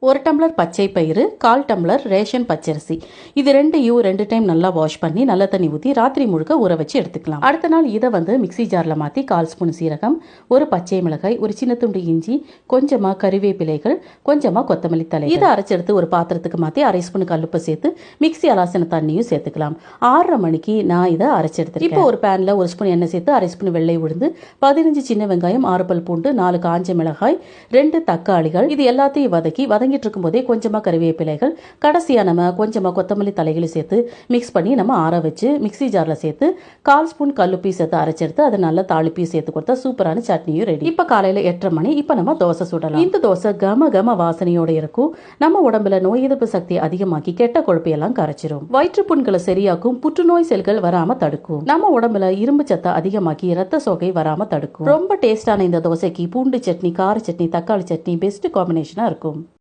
1 tumbler பச்சை பயிறு, 1/4 tumbler ration பச்சரிசி. இது ரெண்டையும் 2 டைம் நல்லா வாஷ் பண்ணி நல்ல தண்ணி ஊற்றி ராத்திரி முழுக்க ஊற வச்சு எடுத்துக்கலாம். அடுத்த நாள் இதை மிக்ஸி ஜாரில் மாற்றி 1/4 ஸ்பூன் சீரகம், ஒரு பச்சை மிளகாய், ஒரு சின்ன துண்டு இஞ்சி, கொஞ்சமாக கறிவேப்பிலைகள், கொஞ்சமாக கொத்தமல்லி தழை, இதை அரைச்செடுத்து ஒரு பாத்திரத்துக்கு மாற்றி 1/2 ஸ்பூன் கல்லுப்பை சேர்த்து மிக்ஸி அலாசின தண்ணியும் சேர்த்துக்கலாம். 6:30 மணிக்கு நான் இதை அரைச்செடுத்துருக்கேன். இப்போ ஒரு பேனில் 1 ஸ்பூன் எண்ணெய் சேர்த்து 1/2 ஸ்பூன் வெள்ளை உளுந்து, 15 சின்ன வெங்காயம், 6 பல் பூண்டு, 4 காஞ்ச மிளகாய், 2 தக்காளிகள், இது எல்லாத்தையும் வதங்கிட்டு இருக்கும்போதே கொஞ்சமா கறிவேப்பிலைகள், கடைசியா நம்ம கொஞ்சமா கொத்தமல்லி தலைகளை சேர்த்து மிக்ஸ் பண்ணி நம்ம ஆற வச்சு மிக்ஸி ஜார்ல சேர்த்து 1/4 ஸ்பூன் கல்லுப்பி சேர்த்து அரைச்செடுத்து அதை நல்லா தாளிப்பி சேர்த்து கொடுத்தா சூப்பரான சட்னியும் ரெடி. இப்ப காலையில 8:30 மணி. இப்ப நம்ம தோசை சுடலாம். இந்த தோசை கம வாசனையோட இருக்கும். நம்ம உடம்புல நோய் எதிர்ப்பு சக்தி அதிகமாக்கி கெட்ட கொழுப்பையெல்லாம் கரைச்சிரும். வயிற்று புண்களை சரியாக்கும், புற்றுநோய் செல்கள் வராம தடுக்கும். நம்ம உடம்புல இரும்பு சத்தை அதிகமாக்கி ரத்த சோகை வராம தடுக்கும். ரொம்ப டேஸ்டான இந்த தோசைக்கு பூண்டு சட்னி, கார சட்னி, தக்காளி சட்னி பெஸ்ட் காம்பினேஷனா இருக்கும்.